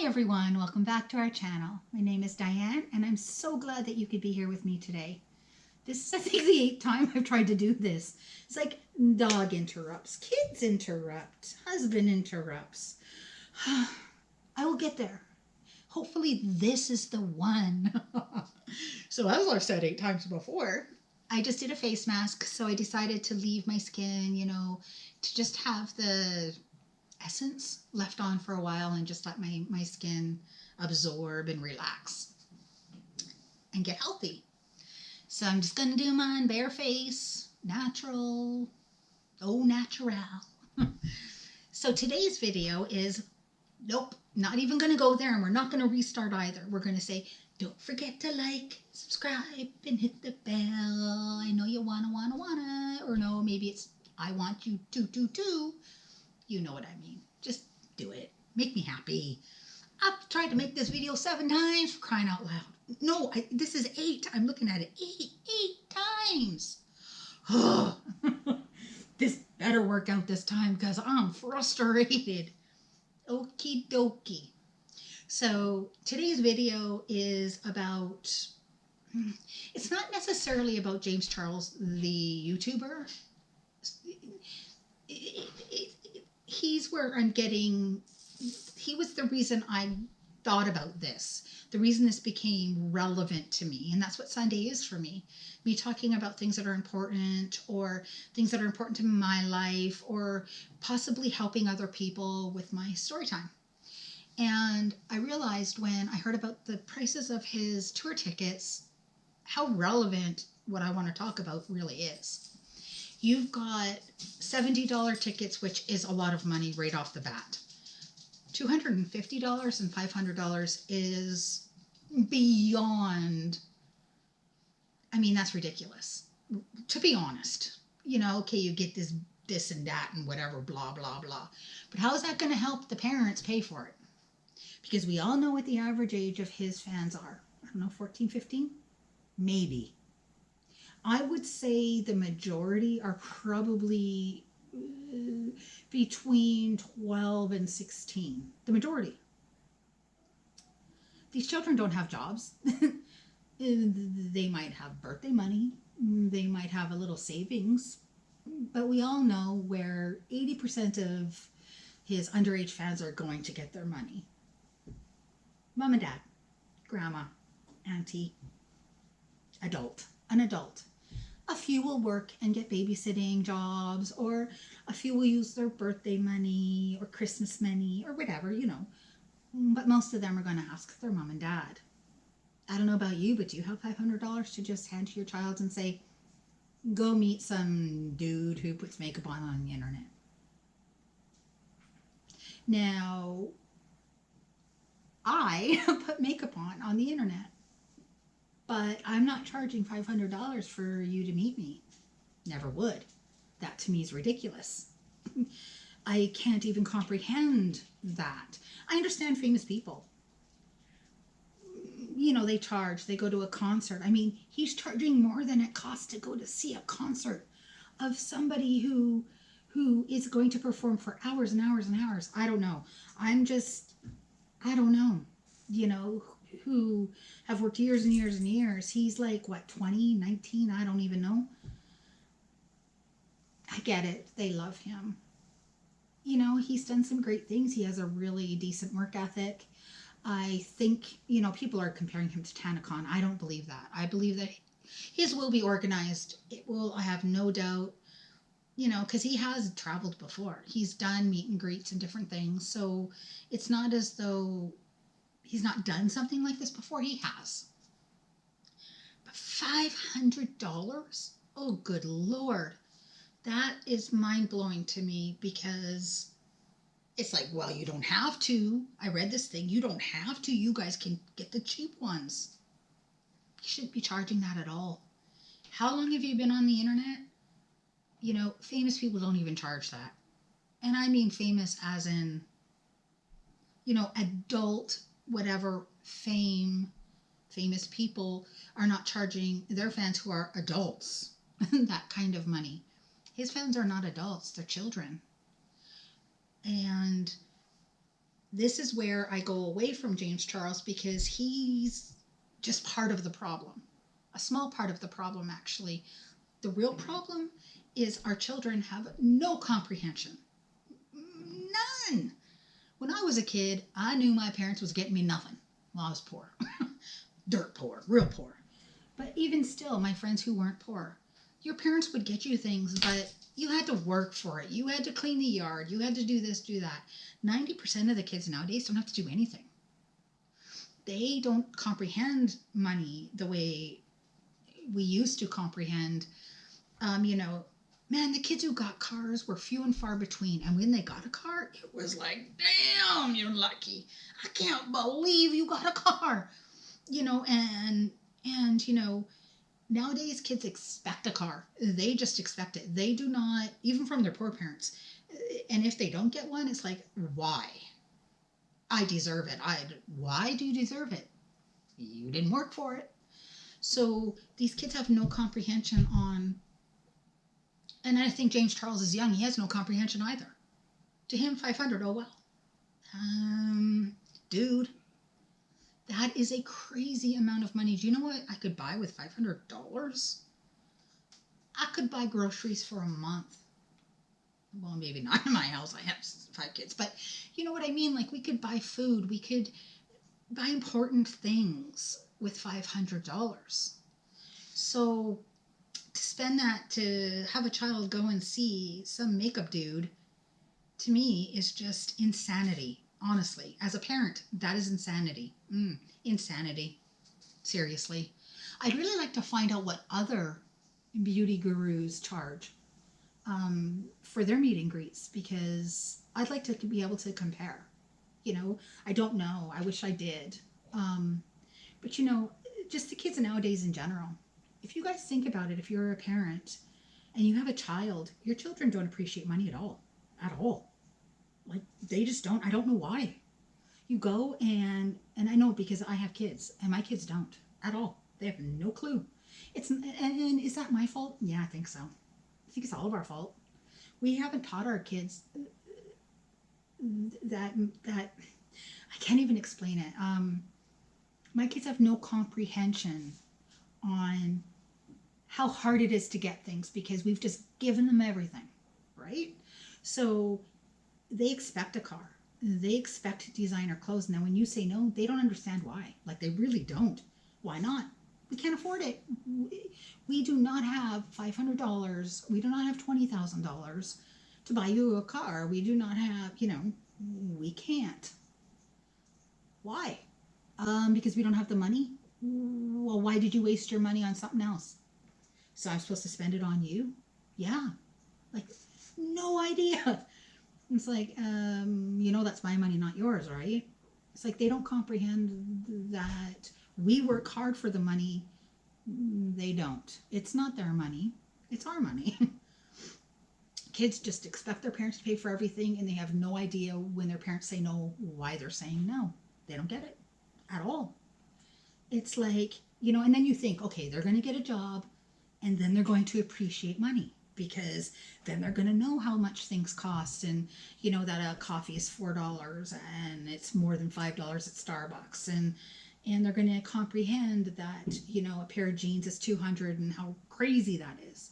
Hi everyone, welcome back to our channel. My name is Diane and I'm so glad that you could be here with me today. This is I think the 8th time I've tried to do this. It's like dog interrupts, kids interrupt, husband interrupts. I will get there. Hopefully this is the one. So as I've said 8 times before, I just did a face mask, so I decided to leave my skin, to just have the essence left on for a while and just let my skin absorb and relax and get healthy. So I'm just going to do mine bare face, natural, au natural. So today's video is, nope, not even going to go there, and we're not going to restart either. We're going to say, don't forget to like, subscribe, and hit the bell. I know you wanna, or no, maybe it's I want you to. You know what I mean. Just do it. Make me happy. I've tried to make this video 7 times, for crying out loud. No, this is 8. I'm looking at it. 8 times. This better work out this time because I'm frustrated. Okie dokie. So today's video is about, it's not necessarily about James Charles, the YouTuber. He's where I'm getting, he was the reason I thought about this, the reason this became relevant to me. And that's what Sunday is for me. Me talking about things that are important, or things that are important to my life, or possibly helping other people with my story time. And I realized when I heard about the prices of his tour tickets, how relevant what I want to talk about really is. You've got $70 tickets, which is a lot of money right off the bat. $250 and $500 is beyond, I mean, that's ridiculous, to be honest. Okay, you get this and that and whatever, blah, blah, blah. But how is that going to help the parents pay for it? Because we all know what the average age of his fans are. I don't know, 14, 15? Maybe. I would say the majority are probably between 12 and 16. The majority. These children don't have jobs. They might have birthday money. They might have a little savings. But we all know where 80% of his underage fans are going to get their money. Mom and dad, grandma, auntie, adult, an adult. A few will work and get babysitting jobs, or a few will use their birthday money or Christmas money or whatever, But most of them are going to ask their mom and dad. I don't know about you, but do you have $500 to just hand to your child and say, go meet some dude who puts makeup on the internet? Now, I put makeup on the internet. But I'm not charging $500 for you to meet me. Never would. That to me is ridiculous. I can't even comprehend that. I understand famous people. They charge, they go to a concert. I mean, he's charging more than it costs to go to see a concert of somebody who is going to perform for hours and hours and hours. I don't know. I don't know. Who have worked years and years and years. He's like, what, 20, 19? I don't even know. I get it. They love him. He's done some great things. He has a really decent work ethic. I think, people are comparing him to Tanacon. I don't believe that. I believe that his will be organized. It will, I have no doubt, because he has traveled before. He's done meet and greets and different things. So it's not as though he's not done something like this before. He has. But $500? Oh, good Lord. That is mind-blowing to me, because it's like, well, you don't have to. I read this thing. You don't have to. You guys can get the cheap ones. You shouldn't be charging that at all. How long have you been on the internet? Famous people don't even charge that. And I mean famous as in, adult whatever famous people are not charging their fans who are adults that kind of money. His fans are not adults, they're children. And This is where I go away from James Charles because he's just part of the problem. A small part of the problem, actually. The real problem is our children have no comprehension. None. When I was a kid, I knew my parents was getting me nothing while I was poor. Dirt poor, real poor. But even still, my friends who weren't poor, your parents would get you things, but you had to work for it. You had to clean the yard. You had to do this, do that. 90% of the kids nowadays don't have to do anything. They don't comprehend money the way we used to comprehend. Man, the kids who got cars were few and far between. And when they got a car, it was like, damn, you're lucky. I can't believe you got a car. And nowadays kids expect a car. They just expect it. They do not, even from their poor parents. And if they don't get one, it's like, why? I deserve it. Why do you deserve it? You didn't work for it. So these kids have no comprehension on, and I think James Charles is young. He has no comprehension either. To him, 500, oh well. Dude, that is a crazy amount of money. Do you know what I could buy with $500? I could buy groceries for a month. Well, maybe not in my house. I have 5 kids. But you know what I mean? Like, we could buy food. We could buy important things with $500. So to spend that, to have a child go and see some makeup dude, to me is just insanity. Honestly, as a parent, that is insanity. Insanity. Seriously. I'd really like to find out what other beauty gurus charge for their meet and greets, because I'd like to be able to compare. I don't know. I wish I did. But just the kids nowadays in general. If you guys think about it, if you're a parent and you have a child, your children don't appreciate money at all. At all. Like, they just don't. I don't know why. You go and I know because I have kids and my kids don't at all. They have no clue. And is that my fault? Yeah, I think so. I think it's all of our fault. We haven't taught our kids that I can't even explain it. My kids have no comprehension on how hard it is to get things because we've just given them everything, right? So they expect a car. They expect designer clothes. Now, when you say no, they don't understand why. Like, they really don't. Why not? We can't afford it. We do not have $500. We do not have $20,000 to buy you a car. We do not have, we can't. Why? Because we don't have the money? Well, why did you waste your money on something else? So I'm supposed to spend it on you? Yeah. Like, no idea. It's like, that's my money, not yours, right? It's like they don't comprehend that we work hard for the money. They don't. It's not their money. It's our money. Kids just expect their parents to pay for everything, and they have no idea when their parents say no, why they're saying no. They don't get it at all. It's like, and then you think, okay, they're going to get a job, and then they're going to appreciate money, because then they're going to know how much things cost, and that a coffee is $4 and it's more than $5 at Starbucks, and they're going to comprehend that a pair of jeans is $200 and how crazy that is.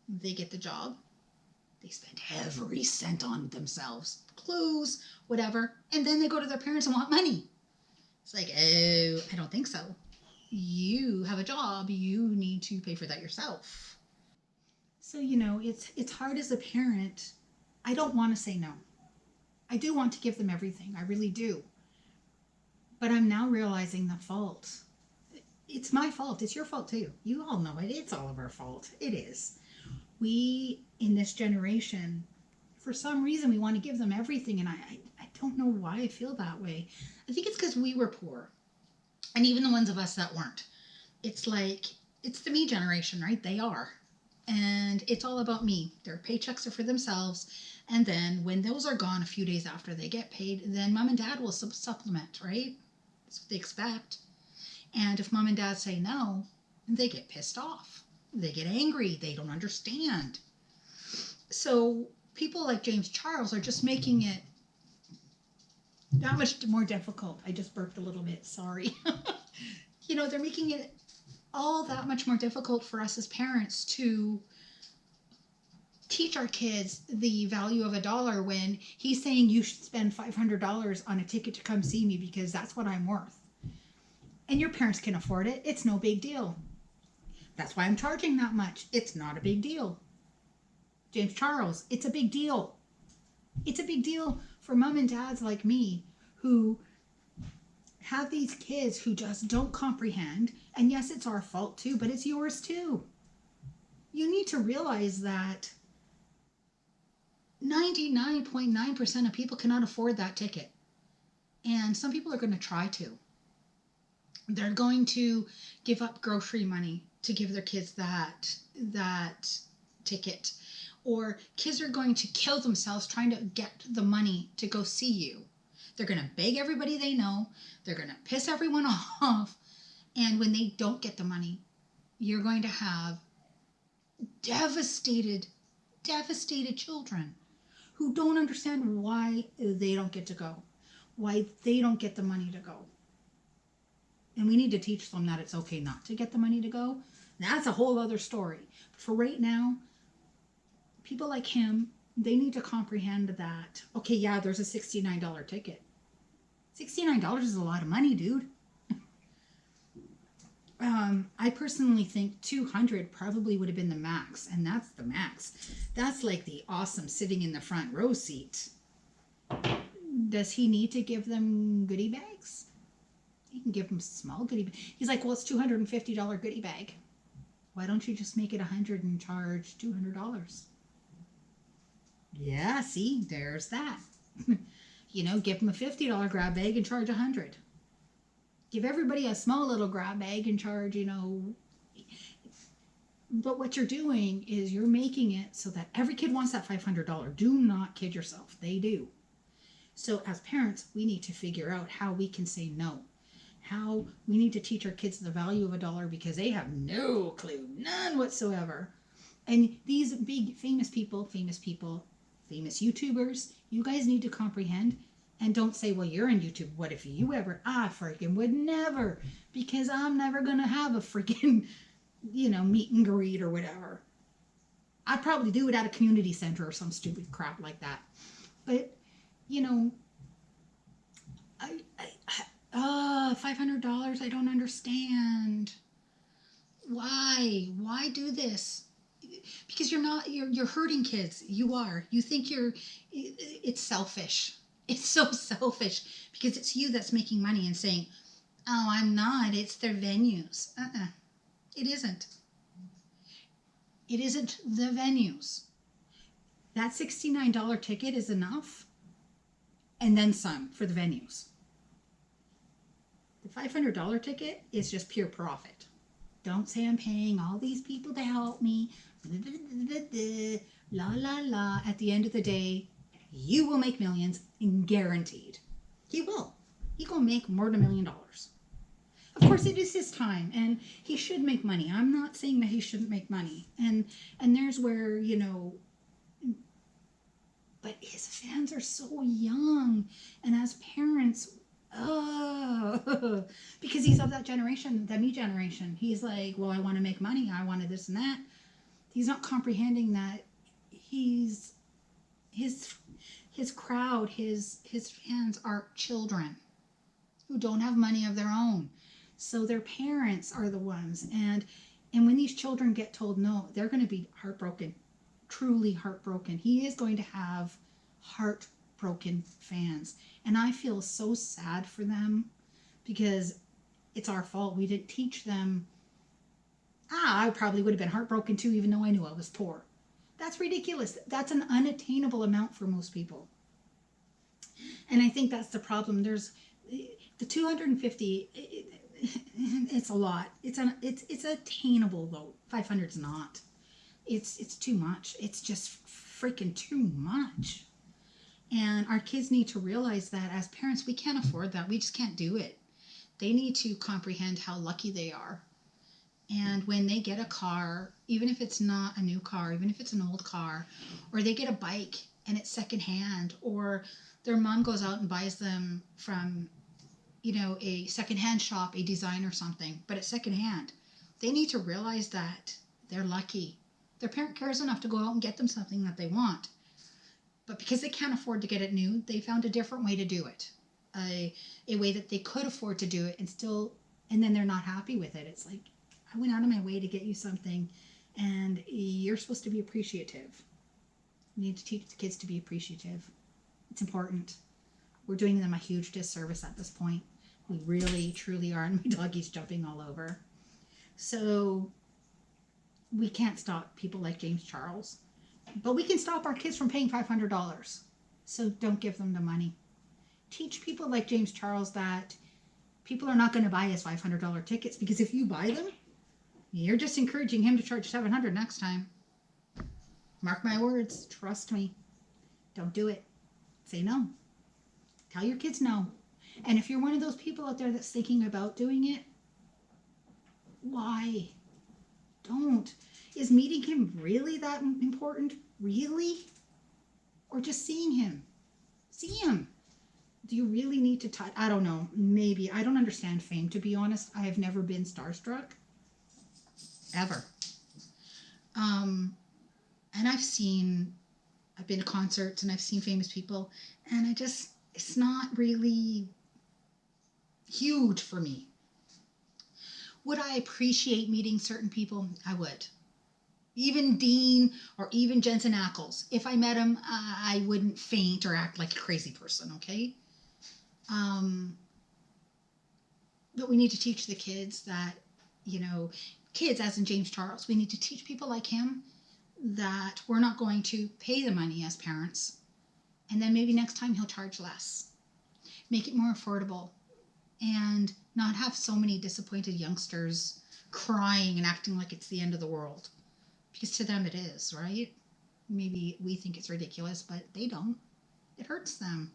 They get the job, they spend every cent on themselves, clothes, whatever, and then they go to their parents and want money. It's like, oh, I don't think so. You have a job, you need to pay for that yourself. So, it's hard as a parent. I don't want to say no. I do want to give them everything. I really do. But I'm now realizing the fault. It's my fault. It's your fault too. You all know it. It's all of our fault. It is. We, in this generation, for some reason, we want to give them everything. And I don't know why I feel that way. I think it's because we were poor. And even the ones of us that weren't. It's like, it's the me generation, right? They are. And it's all about me. Their paychecks are for themselves. And then when those are gone a few days after they get paid, then mom and dad will supplement, right? That's what they expect. And if mom and dad say no, they get pissed off. They get angry. They don't understand. So people like James Charles are just making it that much more difficult. I just burped a little bit. Sorry. They're making it all that much more difficult for us as parents to teach our kids the value of $1 when he's saying you should spend $500 on a ticket to come see me because that's what I'm worth. And your parents can afford it. It's no big deal. That's why I'm charging that much. It's not a big deal. James Charles, it's a big deal. It's a big deal for mom and dads like me who have these kids who just don't comprehend. And yes, it's our fault too, but it's yours too. You need to realize that 99.9% of people cannot afford that ticket. And some people are going to try to. They're going to give up grocery money to give their kids that ticket. Or kids are going to kill themselves trying to get the money to go see you. They're going to beg everybody they know. They're going to piss everyone off. And when they don't get the money, you're going to have devastated children who don't understand why they don't get to go, why they don't get the money to go. And we need to teach them that it's okay not to get the money to go. That's a whole other story. But for right now, people like him, they need to comprehend that, okay, yeah, there's a $69 ticket. $69 is a lot of money, dude. I personally think 200 probably would have been the max, and that's the max. That's like the awesome sitting in the front row seat. Does he need to give them goodie bags? He can give them small goodie bags. He's like, well, it's $250 goodie bag. Why don't you just make it $100 and charge $200? Yeah, see, there's that. Give them a $50 grab bag and charge $100. Give everybody a small little grab bag and charge, But what you're doing is you're making it so that every kid wants that $500. Do not kid yourself. They do. So as parents, we need to figure out how we can say no. How we need to teach our kids the value of $1 because they have no clue, none whatsoever. And these big famous YouTubers, you guys need to comprehend. And don't say, well, you're on YouTube. What if you ever? I freaking would never. Because I'm never going to have a freaking, meet and greet or whatever. I'd probably do it at a community center or some stupid crap like that. But, $500, I don't understand. Why? Why do this? Because you're hurting kids. You are. You think it's selfish. It's so selfish because it's you that's making money and saying, oh, I'm not. It's their venues. It isn't. It isn't the venues. That $69 ticket is enough and then some for the venues. The $500 ticket is just pure profit. Don't say I'm paying all these people to help me. La, la, la. At the end of the day, you will make millions, guaranteed. He will. He gonna make more than $1 million. Of course, it is his time, and he should make money. I'm not saying that he shouldn't make money. And there's where, but his fans are so young. And as parents, because he's of that generation, the me generation. He's like, well, I want to make money. I wanted this and that. He's not comprehending that his crowd, his fans are children who don't have money of their own. So their parents are the ones. And when these children get told no, they're going to be heartbroken, truly heartbroken. He is going to have heartbroken fans. And I feel so sad for them because it's our fault. We didn't teach them. I probably would have been heartbroken too, even though I knew I was poor. That's ridiculous. That's an unattainable amount for most people. And I think that's the problem. There's the 250. It's a lot. It's attainable though. 500's not. It's too much. It's just freaking too much. And our kids need to realize that as parents, we can't afford that. We just can't do it. They need to comprehend how lucky they are. And when they get a car, even if it's not a new car, even if it's an old car, or they get a bike and it's secondhand, or their mom goes out and buys them from, a secondhand shop, a design or something, but it's secondhand, they need to realize that they're lucky. Their parent cares enough to go out and get them something that they want. But because they can't afford to get it new, they found a different way to do it. A way that they could afford to do it and then they're not happy with it. It's like, I went out of my way to get you something and you're supposed to be appreciative. We need to teach the kids to be appreciative. It's important. We're doing them a huge disservice at this point. We really, truly are. And my doggy's jumping all over. So we can't stop people like James Charles. But we can stop our kids from paying $500. So don't give them the money. Teach people like James Charles that people are not going to buy his $500 tickets, because if you buy them, you're just encouraging him to charge $700 next time. Mark my words. Trust me. Don't do it. Say no. Tell your kids no. And if you're one of those people out there that's thinking about doing it, why? Don't. Is meeting him really that important? Really? Or just seeing him? See him. Do you really need to touch? I don't know. Maybe. I don't understand fame, to be honest. I have never been starstruck. Ever. And I've been to concerts and I've seen famous people, and it's not really huge for me. Would I appreciate meeting certain people? I would. Even Dean or even Jensen Ackles. If I met him, I wouldn't faint or act like a crazy person, okay? But we need to teach the kids that, kids as in James Charles, we need to teach people like him that we're not going to pay the money as parents. And then maybe next time he'll charge less. Make it more affordable. And not have so many disappointed youngsters crying and acting like it's the end of the world. Because to them it is, right? Maybe we think it's ridiculous, but they don't. It hurts them.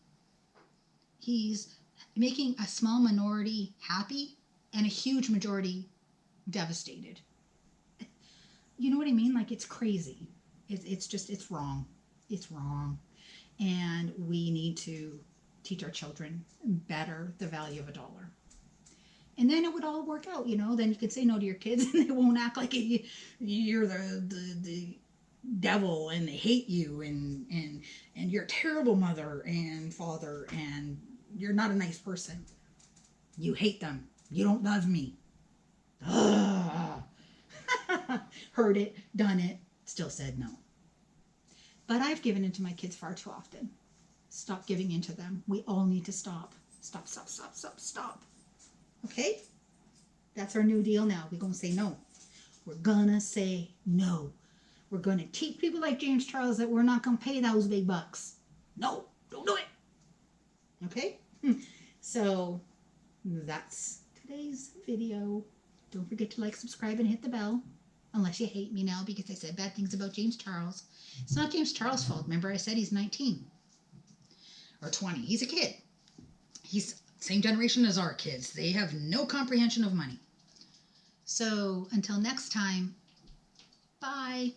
He's making a small minority happy and a huge majority devastated. You know what I mean? Like, it's crazy. It's wrong. It's wrong. And we need to teach our children better the value of $1. And then it would all work out, Then you could say no to your kids and they won't act like you're the devil and they hate you and you're a terrible mother and father and you're not a nice person. You hate them. You don't love me. Heard it, done it, still said no. But I've given in to my kids far too often. Stop giving in to them. We all need to stop. Stop. Okay? That's our new deal now. We're going to say no. We're going to say no. We're going to teach people like James Charles that we're not going to pay those big bucks. No, don't do it. Okay? So that's today's video. Don't forget to like, subscribe, and hit the bell. Unless you hate me now because I said bad things about James Charles. It's not James Charles' fault. Remember, I said he's 19 or 20. He's a kid. He's same generation as our kids. They have no comprehension of money. So until next time, bye.